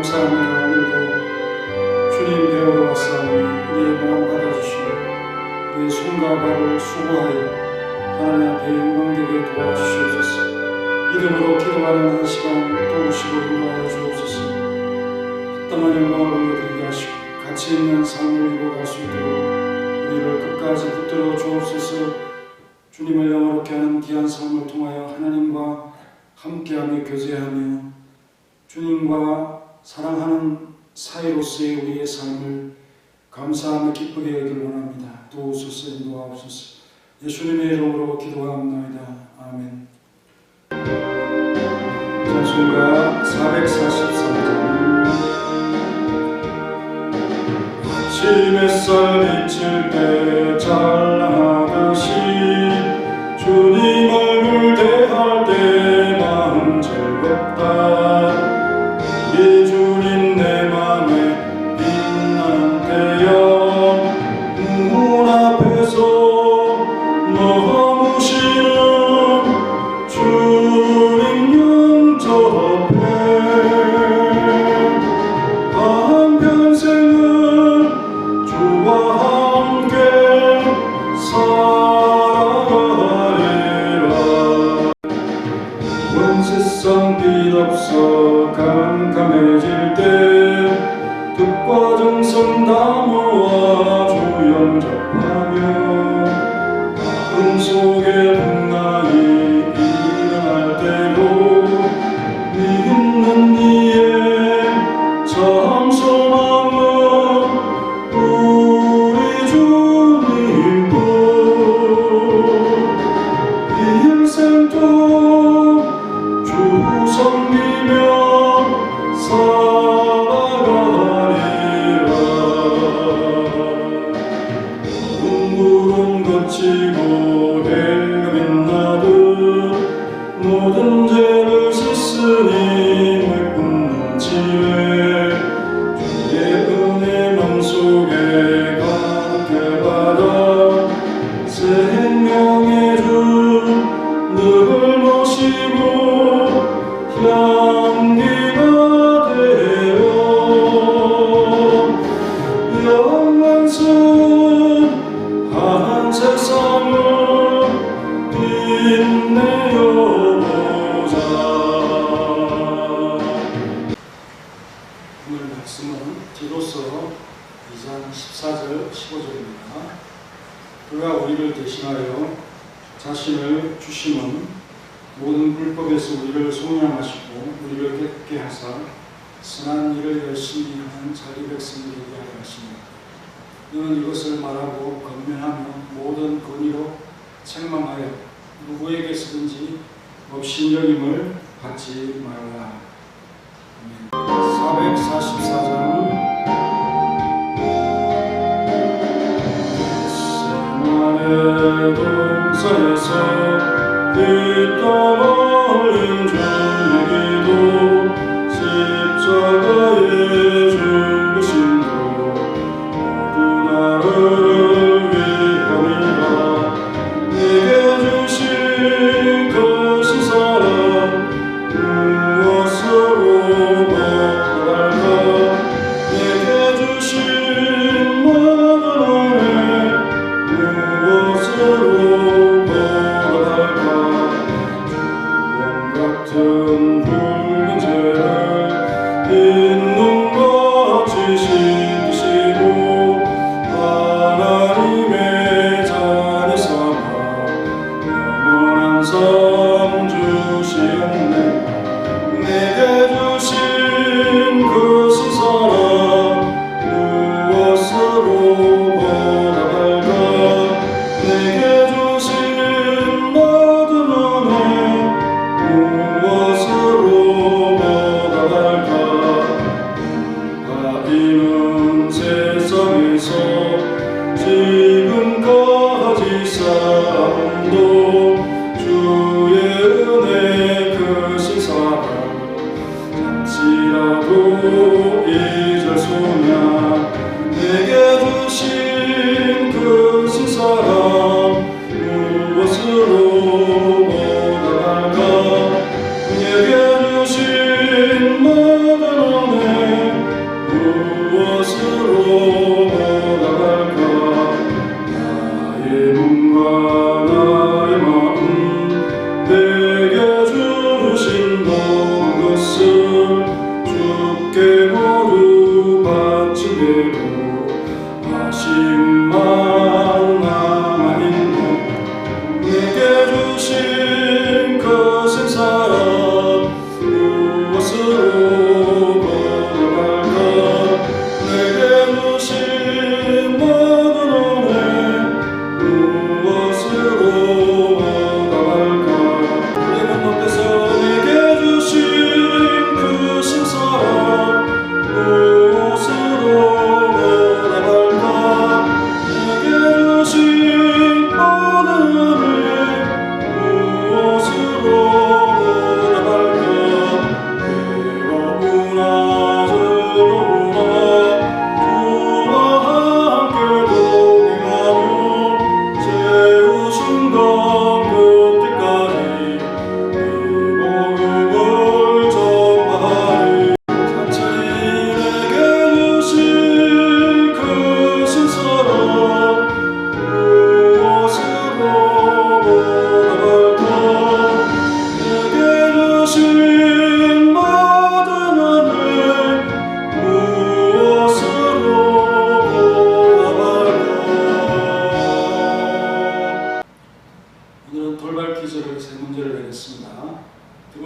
감사합니다. 오늘도 주님 배우러 왔사오니 우리의 마음 받아주시고 우리의 손과 발을 수고하여 하나님 앞에 영광되게 도와주시옵소서. 믿음으로 기도하는 한 시간 도우시고 인도하여 주옵소서. 합당한 영광을 올려드리게 하시고 가치 있는 삶을 이루어갈 수 있도록 우리를 끝까지 붙들어 주옵소서. 주님을 영화롭게 하는 귀한 삶을 통하여 하나님과 함께하며 교제하며 주님과 사랑하는 사이로서의 우리의 삶을 감사하며 기쁘게 여기길 원합니다. 도우소서, 인도하옵소서. 예수님의 이름으로 기도합니다. 아멘. 찬송가 443장. 아침 햇살 비칠 때 찬란하듯이 주님 얼굴 대할 때 마음 즐겁다. 이 주님 내 맘에 빛나는 때여 문 앞에서 머무시는 주님 영접 앞에 한평생을 주와 함께 살아가리라. 온 세상 빛 없어 깜깜해질 때 뜻과 정성 다 모아 주 영접하며 마음속에 풍랑이 일어날 때도 믿는 이의 참 소망은 우리 주님뿐. 일생 또 주 섬기며 살아가리라. 구름 거치고 해가 빛나듯 모든 죄를 씻으니 맑은 넘치네. 주의 은혜 맘속에 가득해 받아 생명의 주 늘 모시고 향기가 되어 영원순한 세상을 빛내어 보자. 오늘 말씀은 디도서 2장 14절 15절입니다. 그가 우리를 대신하여 자신을 주심은 모든 불법에서 우리를 속량하시고 우리를 깨끗게 하사 선한 일을 열심히 하는 자기 백성들에게 하려 하십니다. 너는 이것을 말하고 권면하며 모든 권위로 책망하여 누구에게서든지 업신여김을 받지 말라. 444장. 동산에서 빗땀 흘린 주의 기도 십자가의 죽으심도 모두 나를 위함이라. 내게 주신 그 신사랑 무엇으로 받아갈까. 내게 주신 모든 은혜 무엇으로 받아갈까. 같은 붉은 죄를 인눈같이 씻기시고 하나님의 자녀 삼아 영원한 삶 주시었네. 내게 주신 그 신사랑 무엇으로 받아갈까. 내게 주신 모든 은혜 무엇으로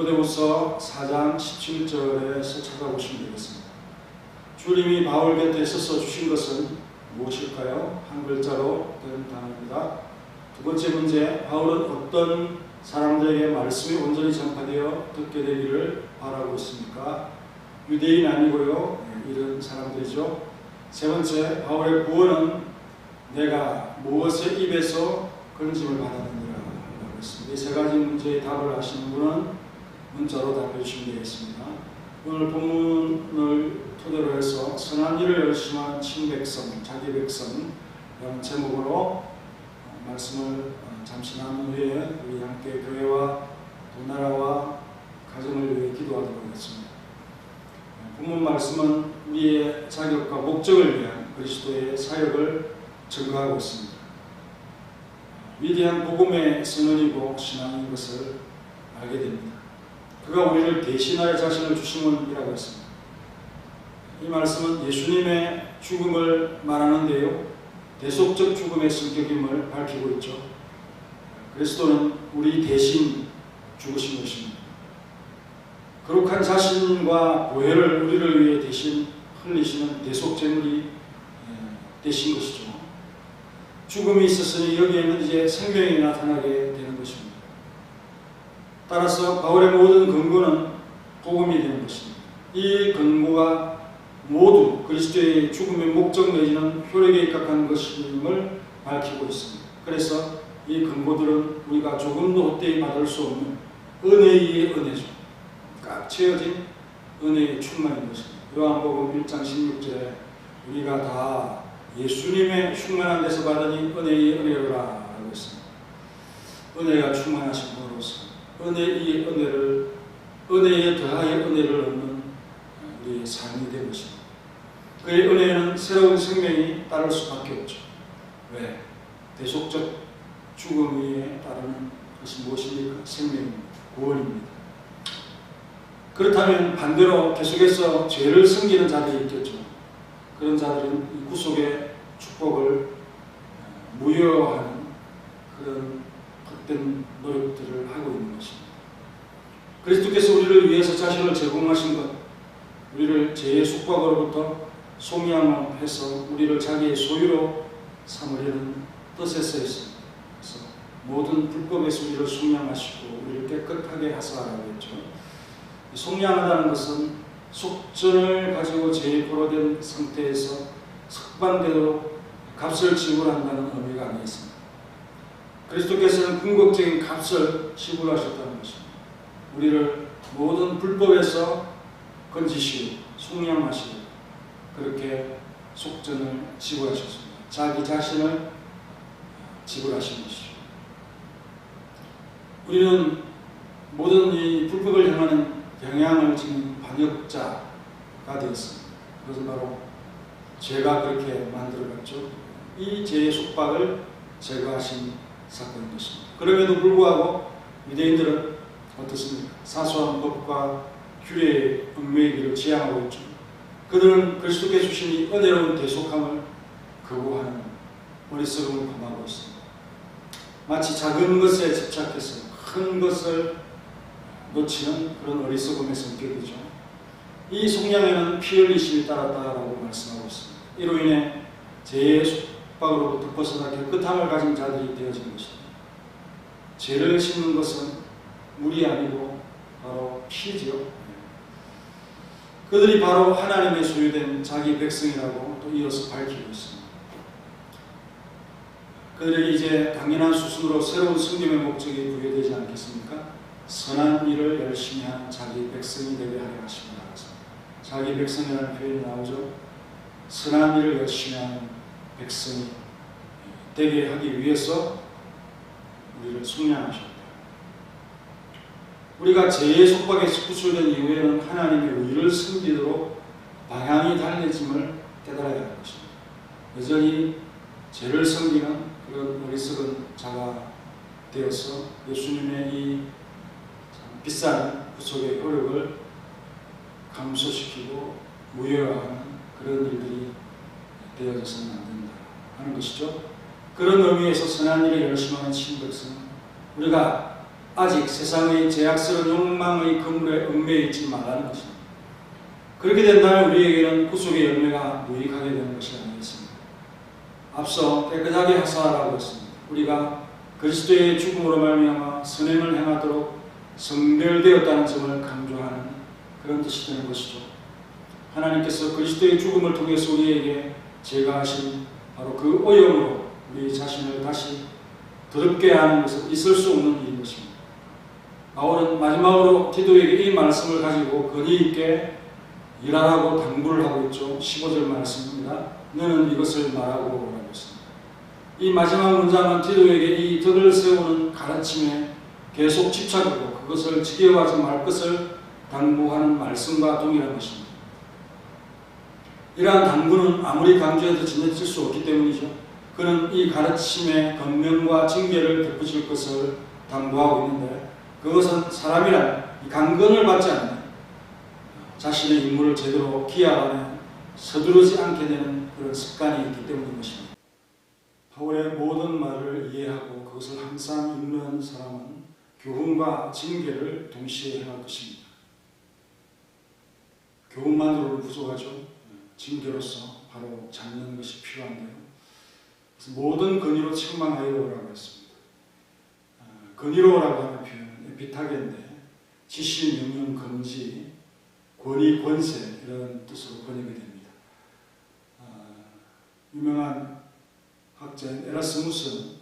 디모데후서 4장 17절에서 찾아보시면 되겠습니다. 주님이 바울 곁에 서서 주신 것은 무엇일까요? 한 글자로 된 단어입니다. 두 번째 문제, 바울은 어떤 사람들에게 말씀이 온전히 전파되어 듣게 되기를 바라고 있습니까? 유대인 아니고요, 이런 사람들이죠. 세 번째, 바울의 구원은 내가 무엇의 입에서 건짐을 받았느니라 라고 했습니다. 이 세 가지 문제의 답을 아시는 분은 문자로 답해 주시면 되겠습니다. 오늘 본문을 토대로 해서 선한 일을 열심히 하는 친백성, 자기 백성이라는 제목으로 말씀을 잠시 나눈 후에 우리 함께 교회와 또 나라와 가정을 위해 기도하도록 하겠습니다. 본문 말씀은 우리의 자격과 목적을 위한 그리스도의 사역을 증거하고 있습니다. 위대한 복음의 선언이고 신앙인 것을 알게 됩니다. 그가 우리를 대신하여 자신을 주심이라고 했습니다. 이 말씀은 예수님의 죽음을 말하는데요, 대속적 죽음의 성격임을 밝히고 있죠. 그리스도는 우리 대신 죽으신 것입니다. 거룩한 자신과 보혈을 우리를 위해 대신 흘리시는 대속제물이 되신 것이죠. 죽음이 있었으니 여기에는 이제 생명이 나타나게 되는 것입니다. 따라서 바울의 모든 근거는 복음이 되는 것입니다. 이 근거가 모두 그리스도의 죽음의 목적 내지는 효력에 입각한 것임을 밝히고 있습니다. 그래서 이 근거들은 우리가 조금도 헛되이 받을 수 없는 은혜의 은혜죠. 꽉 채워진 은혜의 충만인 것입니다. 요한복음 1장 16절에 우리가 다 예수님의 충만한 데서 받으니 은혜의 은혜로라 라고 했습니다. 은혜가 충만하신 분으로서 은혜의 은혜를, 은혜에 더하여 은혜를 얻는 우리의 삶이 된 것입니다. 그의 은혜는 새로운 생명이 따를 수밖에 없죠. 왜? 대속적 죽음 위에 따르는 것이 무엇입니까? 생명입니다. 구원입니다. 그렇다면 반대로 계속해서 죄를 섬기는 자들이 있겠죠. 그런 자들은 이 구속의 축복을 무효하는 그런 헛된 노력들을 하고 있는 것입니다. 그리스도께서 우리를 위해서 자신을 제공하신 것, 우리를 죄의 속박으로부터 속량해서 우리를 자기의 소유로 삼으려는 뜻에 써 있습니다. 그래서 모든 불법에서 우리를 속량하시고 우리를 깨끗하게 하사라고 했죠. 속량하다는 것은 속전을 가지고 제포로 된 상태에서 석방되도록 값을 지불한다는 의미가 아니겠습니다. 그리스도께서는 궁극적인 값을 지불하셨다는 것입니다. 우리를 모든 불법에서 건지시고 속량하시고 그렇게 속전을 지불하셨습니다. 자기 자신을 지불하신 것이죠. 우리는 모든 이 불법을 향하는 영향을 지닌 반역자가 되었습니다. 그것은 바로 죄가 그렇게 만들어갔죠. 이 죄의 속박을 제거하신 사건인 것입니다. 그럼에도 불구하고 유대인들은 어떻습니까? 사소한 법과 규례의 얽매이기를 길을 지향하고 있죠. 그들은 그리스도께 주신 이 은혜로운 대속함을 거부하는 어리석음을 범하고 있습니다. 마치 작은 것에 집착해서 큰 것을 놓치는 그런 어리석음의 성격이죠. 이 속량에는 피 흘리심이 따랐다라고 말씀하고 있습니다. 이로 인해 죄의 속박으로부터 벗어나 깨끗함을 가진 자들이 되어진 것입니다. 죄를 씻는 것은 물이 아니고 바로 피지요. 그들이 바로 하나님의 소유된 자기 백성이라고 또 이어서 밝히고 있습니다. 그들에게 이제 당연한 수순으로 새로운 승림의 목적이 부여되지 않겠습니까? 선한 일을 열심히 한 자기 백성이 되게 하려 하십니다. 자기 백성이라는 표현이 나오죠. 선한 일을 열심히 하는 백성이 되게 하기 위해서 우리를 속량하셨다. 우리가 죄의 속박에서 구출된 이후에는 하나님의 의를 섬기도록 방향이 달라짐을 깨달아야 할 것입니다. 여전히 죄를 섬기는 그런 어리석은 자가 되어서 예수님의 이 비싼 구속의 효력을 감소시키고 무효화하는 그런 일들이 되어져서는 안 된다 하는 것이죠. 그런 의미에서 선한 일에 열심히 하는 신백성은 우리가 아직 세상의 제약스러운 욕망의 그물에 얽매여 있지 말라는 것입니다. 그렇게 된다면 우리에게는 구속의 열매가 유익하게 되는 것이 아니겠습니까? 앞서 깨끗하게 하사하라고 했습니다. 우리가 그리스도의 죽음으로 말미암아 선행을 행하도록 성별되었다는 점을 강조하는 그런 뜻이 되는 것이죠. 하나님께서 그리스도의 죽음을 통해서 우리에게 제거하신 바로 그 오염으로 우리 자신을 다시 더럽게 하는 것은 있을 수 없는 일인 것입니다. 바울은 마지막으로 디도에게 이 말씀을 가지고 권위 있게 일하라고 당부를 하고 있죠. 15절 말씀입니다. 너는 이것을 말하고 라고 했습니다. 이 마지막 문장은 디도에게 이 덕을 세우는 가르침에 계속 집착하고 그것을 지켜가지 말 것을 당부하는 말씀과 동일한 것입니다. 이러한 당부는 아무리 강조해도 지나칠 수 없기 때문이죠. 그는 이 가르침의 권면과 징계를 덧붙일 것을 당부하고 있는데 그것은 사람이란 이 강건을 받지 않는 자신의 임무를 제대로 기하거나 서두르지 않게 되는 그런 습관이 있기 때문인 것입니다. 바울의 모든 말을 이해하고 그것을 항상 읽는 사람은 교훈과 징계를 동시에 행할 것입니다. 교훈만으로는 부족하죠. 징계로서 바로 잡는 것이 필요한데요. 그래서 모든 권위로 책망하여라고 했습니다. 권위로라고 하는 표현은 에피타게인데 지시, 명령, 금지, 권위, 권세 이런 뜻으로 번역이 됩니다. 유명한 학자인 에라스무스는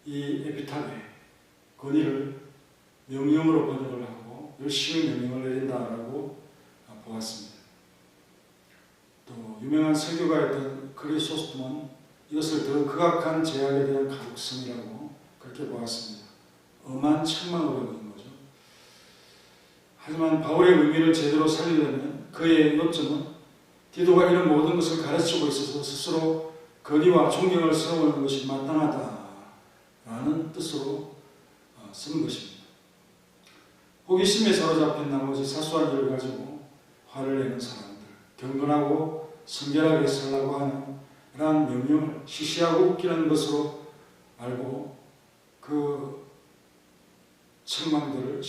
이 에피타게, 권위를 명령으로 번역을 하고 열심히 명령을 내린다라고 보았습니다. 또 유명한 설교가였던 크리소스톰은 이것을 더 극악한 제약에 대한 가독성이라고 그렇게 보았습니다. 엄한 책망으로 보는 거죠. 하지만 바울의 의미를 제대로 살리려면 그의 요점은 디도가 이런 모든 것을 가르치고 있어서 스스로 권위와 존경을 세우는 것이 마땅하다라는 뜻으로 쓴 것입니다. 호기심에 사로잡힌 나머지 사소한 일을 가지고 화를 내는 사람들, 경건하고 성결하게 살라고 하는 이러한 명령을 시시하고 웃기는 것으로 알고 그 책망들을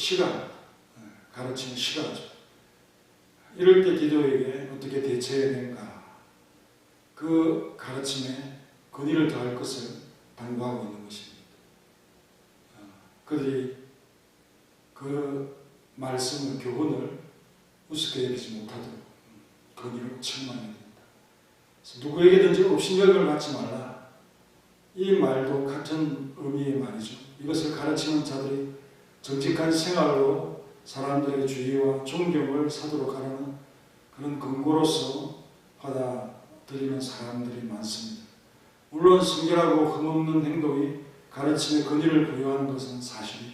가르치는 싫어하죠. 이럴 때 디도에게 어떻게 대처해야 되는가? 그 가르침에 권위를 더할 것을 당부하고 있는 것입니다. 그들이 그 말씀을, 교훈을 우습게 여기지 못하도록 권위로 책망해야 됩니다. 누구에게든지 업신여김을 받지 말라. 이 말도 같은 의미의 말이죠. 이것을 가르치는 자들이 정직한 생활로 사람들의 주의와 존경을 사도록 하라는 그런 근거로서 받아들이는 사람들이 많습니다. 물론 성결하고 흠없는 행동이 가르침의 권위를 부여하는 것은 사실이에요.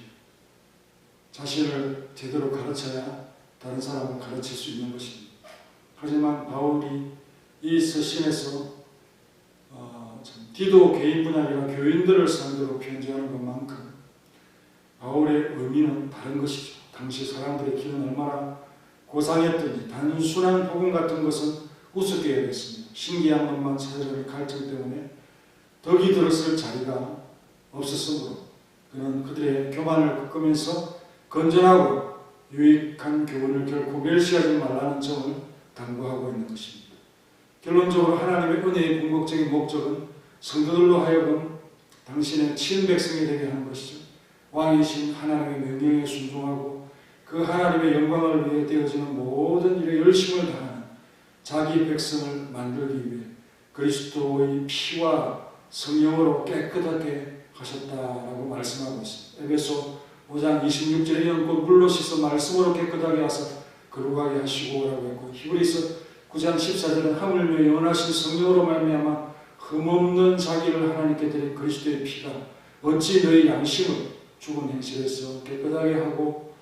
자신을 제대로 가르쳐야 다른 사람을 가르칠 수 있는 것입니다. 하지만 바울이 이 서신에서 디도 개인뿐 아니라 교인들을 상대로 편지하는 것만큼 바울의 의미는 다른 것이죠. 당시 사람들의 귀는 얼마나 고상했더니 단순한 복음 같은 것은 우습게 여겼습니다. 신기한 것만 찾아주는 갈증 때문에 덕이 들었을 자리가 없었으므로 그는 그들의 교만을 꺾으면서 건전하고 유익한 교훈을 결코 멸시하지 말라는 점을 당부하고 있는 것입니다. 결론적으로 하나님의 은혜의 궁극적인 목적은 성도들로 하여금 당신의 친백성이 되게 하는 것이죠. 왕이신 하나님의 명령에 순종하고 그 하나님의 영광을 위해 되어지는 모든 일에 열심을 다하는 자기 백성을 만들기 위해 그리스도의 피와 성령으로 깨끗하게 하셨다라고 말씀하고 있습니다. 에베소 5장 26절에 이는 곧 물로 씻어 말씀으로 깨끗하게 하사 거룩하게 하시고라고 했고 히브리서 9장 14절은 하물며 영원하신 성령으로 말미암아 흠없는 자기를 하나님께 드린 그리스도의 피가 어찌 너희 양심을 죽은 행실에서 깨끗하게 하고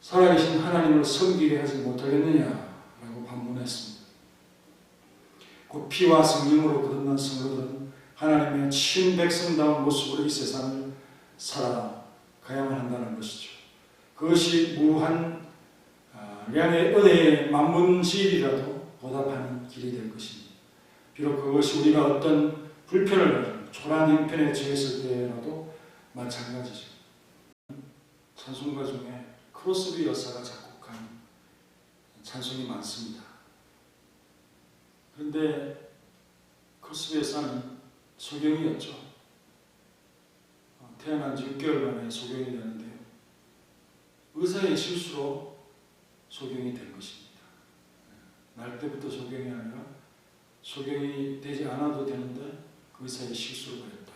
살아계신 하나님을 섬기게 하지 못하겠느냐라고 반문했습니다. 그 피와 성령으로 거듭난 성도들은 하나님의 친백성다운 모습으로 이 세상을 살아가야만 한다는 것이죠. 그것이 무한 량의 은혜의 만문지일이라도 보답하는 길이 될 것입니다. 비록 그것이 우리가 어떤 불편을 가지고 초라한 형편에 처했을 때라도 마찬가지죠. 찬송가 중에 크로스비 여사가 작곡한 찬송이 많습니다. 그런데 크로스비 여사는 소경이었죠. 태어난 지 6개월 만에 소경이 되는데요. 의사의 실수로 소경이 된 것입니다. 날 때부터 소경이 아니라 소경이 되지 않아도 되는데 그 의사의 실수로 그랬다.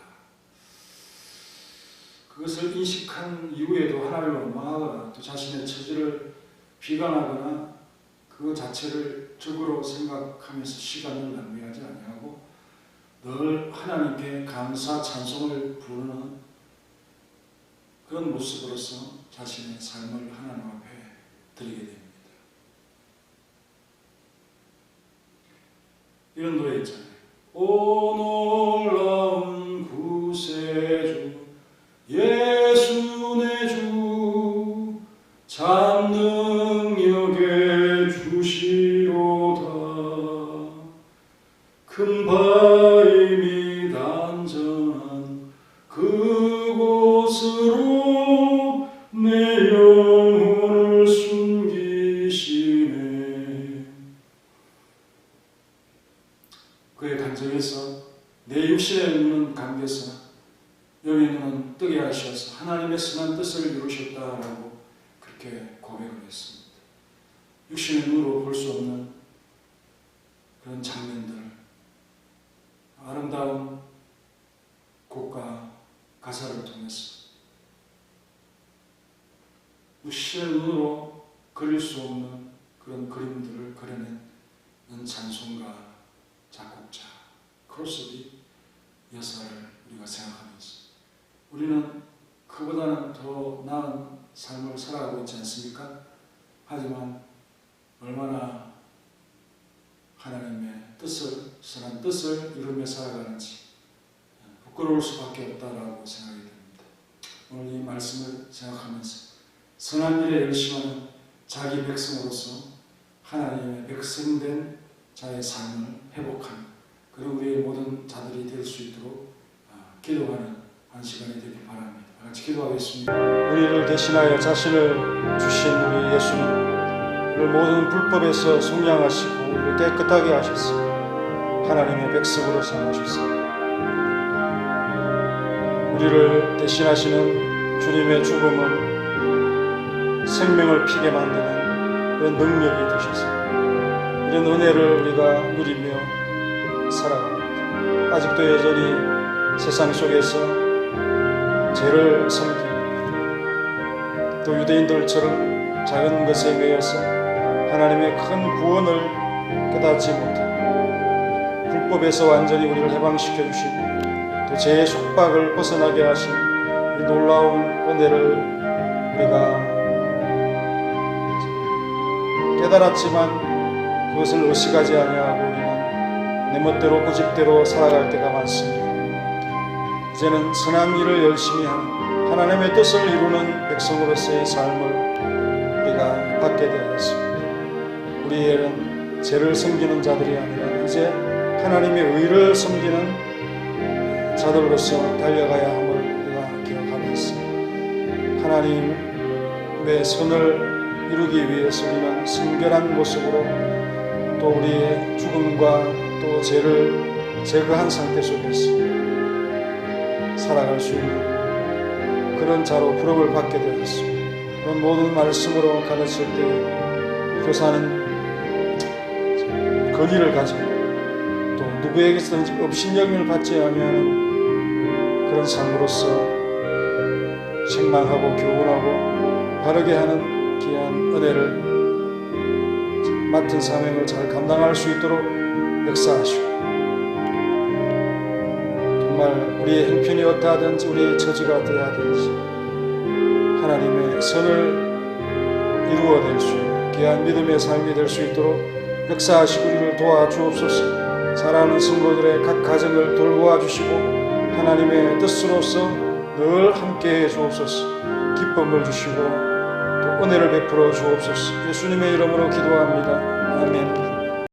그것을 인식한 이후에도 하나님을 원망하거나 또 자신의 처지를 비관하거나 그 자체를 적으로 생각하면서 시간을 낭비하지 아니하고 늘 하나님께 감사 찬송을 부르는 그런 모습으로서 자신의 삶을 하나님 앞에 드리게 됩니다. 이런 노래 있잖아요. 오 놀라운 구세주 예수 내 주 참 능력의 주시로다. 큰 바위 및 안전한 그곳으로 내 영혼을 숨기시네. 그의 간증에서 내 육신에 있는 감개사 여기 있는 뜨게 하셔서 하나님의 선한 뜻을 이루셨다라고 그렇게 고백을 했습니다. 육신의 눈으로 볼 수 없는 그런 장면들, 아름다운 곡과 가사를 통해서 육신의 눈으로 그릴 수 없는 그런 그림들을 그려낸 찬송가, 작곡자 크로스비 여사를 우리가 생각하면서 우리는 그보다는 더 나은 삶을 살아가고 있지 않습니까? 하지만 얼마나 하나님의 뜻을, 선한 뜻을 이루며 살아가는지 부끄러울 수밖에 없다라고 생각이 됩니다. 오늘 이 말씀을 생각하면서 선한 일에 열심하는 자기 백성으로서 하나님의 백성된 자의 삶을 회복하는 그리고 우리의 모든 자들이 될 수 있도록 기도하는 한 시간이 되길 바랍니다. 같이 기도하겠습니다. 우리를 대신하여 자신을 주신 우리 예수님, 우리를 모든 불법에서 속량하시고 우리를 깨끗하게 하셨습니다. 하나님의 백성으로 삼으셨습니다. 우리를 대신하시는 주님의 죽음은 생명을 피게 만드는 그런 능력이 되셨습니다. 이런 은혜를 우리가 누리며 살아갑니다. 아직도 여전히 세상 속에서 죄를 섬기고 또 유대인들처럼 작은 것에 매여서 하나님의 큰 구원을 깨닫지 못하고 불법에서 완전히 우리를 해방시켜 주시고 또 죄의 속박을 벗어나게 하신 이 놀라운 은혜를 우리가 깨달았지만 그것을 의식하지 아니하고 우리는 내 멋대로 고집대로 살아갈 때가 많습니다. 이제는 선한 일을 열심히 하는 하나님의 뜻을 이루는 백성으로서의 삶을 우리가 받게 되었습니다. 우리는 죄를 섬기는 자들이 아니라 이제 하나님의 의를 섬기는 자들로서 달려가야 함을 우리가 기억하면서 하나님의 선을 이루기 위해서 우리는 순결한 모습으로 또 우리의 죽음과 또 죄를 제거한 상태 속에서 살아갈 수 있는 그런 자로 부름을 받게 되었습니다. 그런 모든 말씀으로 가르칠 때 교사는 권위를 가지고 또 누구에게서든지 업신여김을 받지 아니하는 그런 삶으로서 책망하고 교훈하고 바르게 하는 귀한 은혜를 맡은 사명을 잘 감당할 수 있도록 역사하시고 정말 우리의 형편이 어떠하든지 우리의 처지가 어떠하든지 하나님의 선을 이루어낼 수 있는 귀한 믿음의 삶이 될 수 있도록 역사하시고 우리를 도와주옵소서. 사랑하는 성도들의 각 가정을 돌보아 주시고 하나님의 뜻으로서 늘 함께해 주옵소서. 기쁨을 주시고 또 은혜를 베풀어 주옵소서. 예수님의 이름으로 기도합니다. 아멘.